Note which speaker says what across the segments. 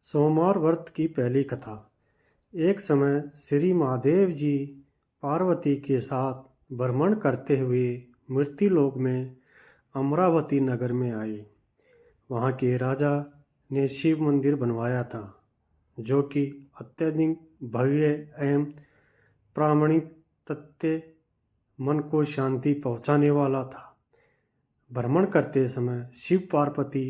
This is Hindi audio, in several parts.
Speaker 1: सोमवार व्रत की पहली कथा। एक समय श्री महादेव जी पार्वती के साथ भ्रमण करते हुए मृत्युलोक में अमरावती नगर में आए। वहाँ के राजा ने शिव मंदिर बनवाया था, जो कि अत्यधिक भव्य एवं प्रामाणिक तथ्य मन को शांति पहुँचाने वाला था। भ्रमण करते समय शिव पार्वती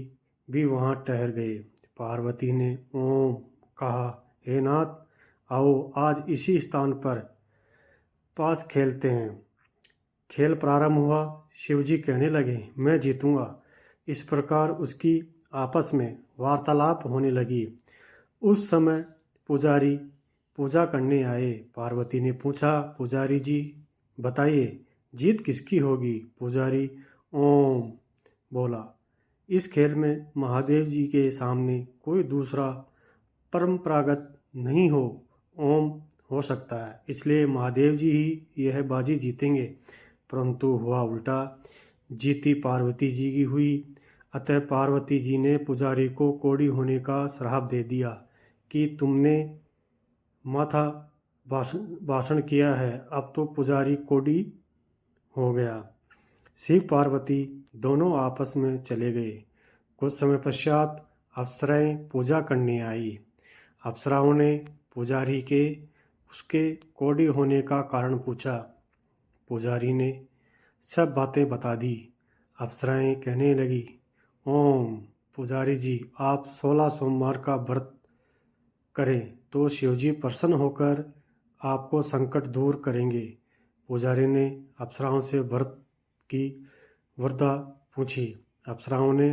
Speaker 1: भी वहाँ ठहर गए। पार्वती ने ओम कहा, हे नाथ, आओ आज इसी स्थान पर पास खेलते हैं। खेल प्रारंभ हुआ। शिवजी कहने लगे, मैं जीतूंगा। इस प्रकार उसकी आपस में वार्तालाप होने लगी। उस समय पुजारी पूजा करने आए। पार्वती ने पूछा, पुजारी जी बताइए, जीत किसकी होगी? पुजारी ओम बोला, इस खेल में महादेव जी के सामने कोई दूसरा परंपरागत नहीं ओम हो सकता है, इसलिए महादेव जी ही यह बाजी जीतेंगे। परंतु हुआ उल्टा, जीती पार्वती जी की हुई। अतः पार्वती जी ने पुजारी को कोढ़ी होने का श्राप दे दिया कि तुमने माथा भाषण किया है, अब तो पुजारी कोढ़ी हो गया। शिव पार्वती दोनों आपस में चले गए। कुछ समय पश्चात अप्सराएं पूजा करने आई। अप्सराओं ने पुजारी के उसके कोढ़ी होने का कारण पूछा। पुजारी ने सब बातें बता दी। अप्सराएं कहने लगी, ओम पुजारी जी, आप 16 सोमवार का व्रत करें तो शिवजी प्रसन्न होकर आपको संकट दूर करेंगे। पुजारी ने अप्सराओं से व्रत की वरदा पूछी। अप्सराओं ने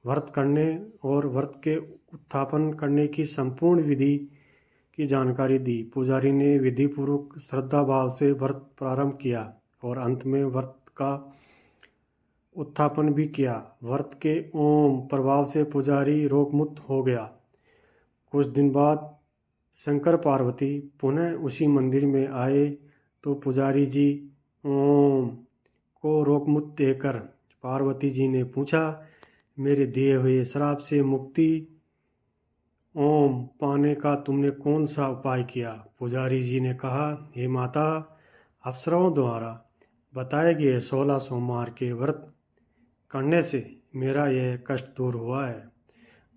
Speaker 1: व्रत करने और व्रत के उत्थापन करने की संपूर्ण विधि की जानकारी दी। पुजारी ने विधिपूर्वक श्रद्धा भाव से व्रत प्रारंभ किया और अंत में व्रत का उत्थापन भी किया। व्रत के ओम प्रभाव से पुजारी रोगमुक्त हो गया। कुछ दिन बाद शंकर पार्वती पुनः उसी मंदिर में आए तो पुजारी जी ओम को रोगमुक्त देकर पार्वती जी ने पूछा, मेरे दिए हुए श्राप से मुक्ति ओम पाने का तुमने कौन सा उपाय किया? पुजारी जी ने कहा, हे माता, अप्सराओं द्वारा बताए गए 16 सोमवार के व्रत करने से मेरा यह कष्ट दूर हुआ है।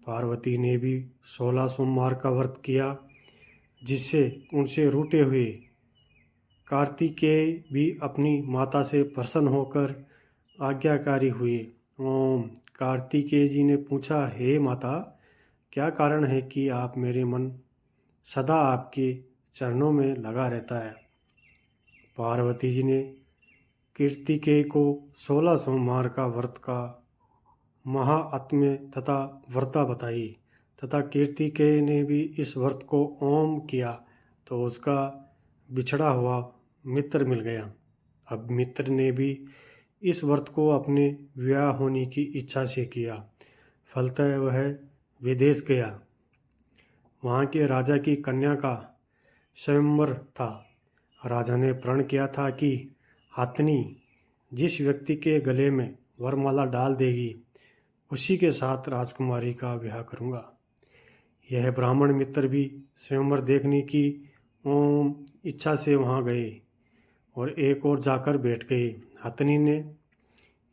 Speaker 1: पार्वती ने भी 16 सोमवार का व्रत किया, जिससे उनसे रूठे हुए कार्तिकेय भी अपनी माता से प्रसन्न होकर आज्ञाकारी हुए। ओम कार्तिकेय जी ने पूछा, हे माता, क्या कारण है कि आप मेरे मन सदा आपके चरणों में लगा रहता है? पार्वती जी ने कार्तिकेय को 16 सोमवार का व्रत का महात्म्य तथा व्रता बताई तथा कार्तिकेय ने भी इस व्रत को ओम किया तो उसका बिछड़ा हुआ मित्र मिल गया। अब मित्र ने भी इस व्रत को अपने विवाह होने की इच्छा से किया। फलतः वह विदेश गया। वहाँ के राजा की कन्या का स्वयंवर था। राजा ने प्रण किया था कि हथनी जिस व्यक्ति के गले में वरमाला डाल देगी, उसी के साथ राजकुमारी का ब्याह करूँगा। यह ब्राह्मण मित्र भी स्वयंवर देखने की ओम इच्छा से वहाँ गए और एक और जाकर बैठ गए। हथनी ने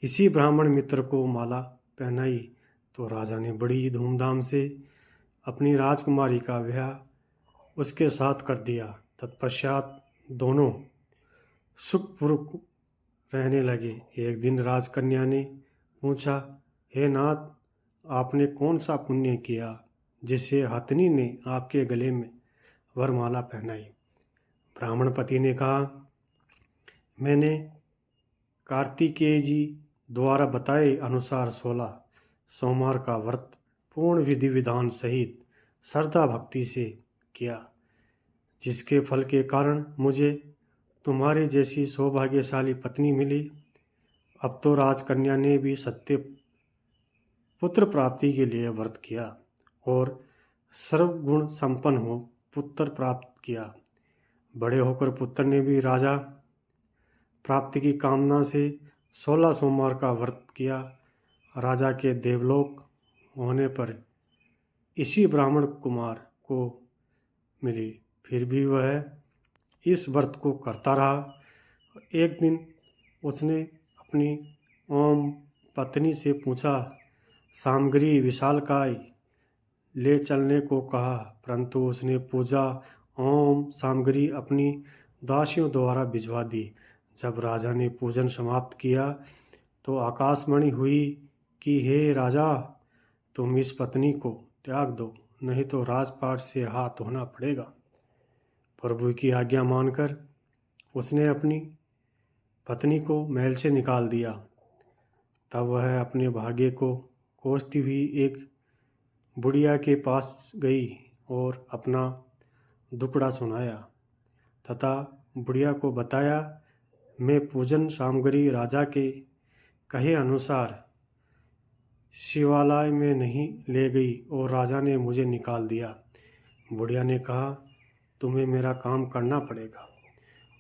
Speaker 1: इसी ब्राह्मण मित्र को माला पहनाई तो राजा ने बड़ी धूमधाम से अपनी राजकुमारी का ब्याह उसके साथ कर दिया। तत्पश्चात दोनों सुखपूर्वक रहने लगे। एक दिन राजकन्या ने पूछा, हे नाथ, आपने कौन सा पुण्य किया जिससे हथनी ने आपके गले में वरमाला पहनाई? ब्राह्मण पति ने कहा, मैंने कार्तिकेय जी द्वारा बताए अनुसार 16 सोमवार का व्रत पूर्ण विधि विधान सहित श्रद्धा भक्ति से किया, जिसके फल के कारण मुझे तुम्हारी जैसी सौभाग्यशाली पत्नी मिली। अब तो राजकन्या ने भी सत्य पुत्र प्राप्ति के लिए व्रत किया और सर्वगुण संपन्न हो पुत्र प्राप्त किया। बड़े होकर पुत्र ने भी राजा प्राप्ति की कामना से 16 सोमवार का व्रत किया। राजा के देवलोक होने पर इसी ब्राह्मण कुमार को मिली। फिर भी वह इस व्रत को करता रहा। एक दिन उसने अपनी ओम पत्नी से पूछा, सामग्री विशालकाय ले चलने को कहा, परंतु उसने पूजा ओम सामग्री अपनी दासियों द्वारा भिजवा दी। जब राजा ने पूजन समाप्त किया तो आकाशवाणी हुई कि हे राजा, तुम इस पत्नी को त्याग दो, नहीं तो राजपाट से हाथ धोना पड़ेगा। प्रभु की आज्ञा मानकर उसने अपनी पत्नी को महल से निकाल दिया। तब वह अपने भाग्य को कोसती हुई एक बुढ़िया के पास गई और अपना दुखड़ा सुनाया तथा बुढ़िया को बताया, मैं पूजन सामग्री राजा के कहे अनुसार शिवालय में नहीं ले गई और राजा ने मुझे निकाल दिया। बुढ़िया ने कहा, तुम्हें मेरा काम करना पड़ेगा।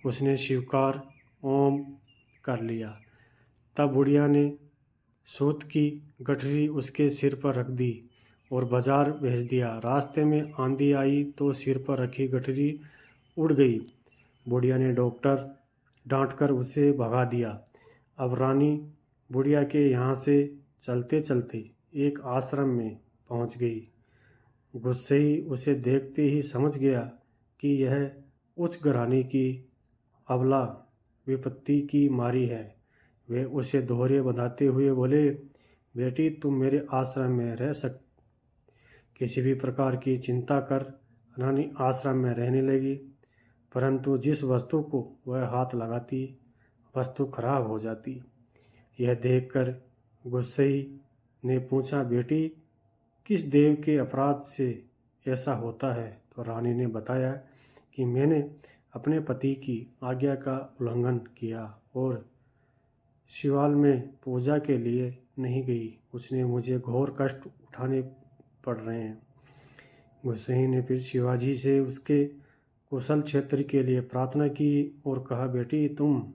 Speaker 1: उसने स्वीकार ओम कर लिया। तब बुढ़िया ने सूत की गठरी उसके सिर पर रख दी और बाजार भेज दिया। रास्ते में आंधी आई तो सिर पर रखी गठरी उड़ गई। बुढ़िया ने डॉक्टर डांटकर उसे भगा दिया। अब रानी बुढ़िया के यहाँ से चलते चलते एक आश्रम में पहुँच गई। गुस्सई उसे देखते ही समझ गया कि यह उच्च घराने की अबला विपत्ति की मारी है। वे उसे दोहरे बंधाते हुए बोले, बेटी, तुम मेरे आश्रम में रह किसी भी प्रकार की चिंता कर रानी आश्रम में रहने लगी, परंतु जिस वस्तु को वह हाथ लगाती वस्तु खराब हो जाती। यह देखकर गुस्सई ने पूछा, बेटी, किस देव के अपराध से ऐसा होता है? तो रानी ने बताया कि मैंने अपने पति की आज्ञा का उल्लंघन किया और शिवालय में पूजा के लिए नहीं गई। उसने मुझे घोर कष्ट उठाने पड़ रहे हैं। गुस्सई ने फिर शिवाजी से उसके कुशल क्षेत्र के लिए प्रार्थना की और कहा, बेटी, तुम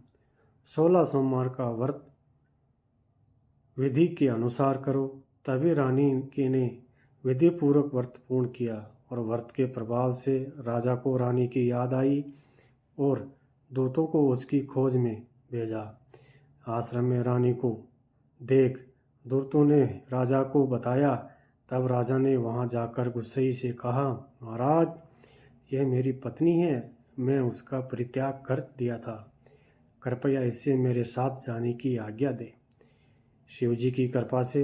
Speaker 1: 16 सोमवार का व्रत विधि के अनुसार करो। तभी रानी की ने विधि पूर्वक व्रत पूर्ण किया और व्रत के प्रभाव से राजा को रानी की याद आई और दूतों को उसकी खोज में भेजा। आश्रम में रानी को देख दूतों ने राजा को बताया। तब राजा ने वहां जाकर गुस्सई से कहा, महाराज, यह मेरी पत्नी है, मैं उसका परित्याग कर दिया था, कृपया इससे मेरे साथ जाने की आज्ञा दे। शिवजी की कृपा से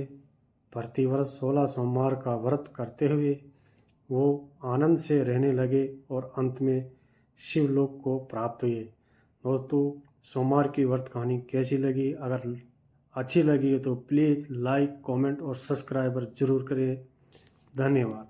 Speaker 1: प्रतिवर्ष 16 सोमवार का व्रत करते हुए वो आनंद से रहने लगे और अंत में शिवलोक को प्राप्त हुए। दोस्तों, सोमवार की व्रत कहानी कैसी लगी? अगर अच्छी लगी तो प्लीज़ लाइक, कमेंट और सब्सक्राइबर जरूर करें। धन्यवाद।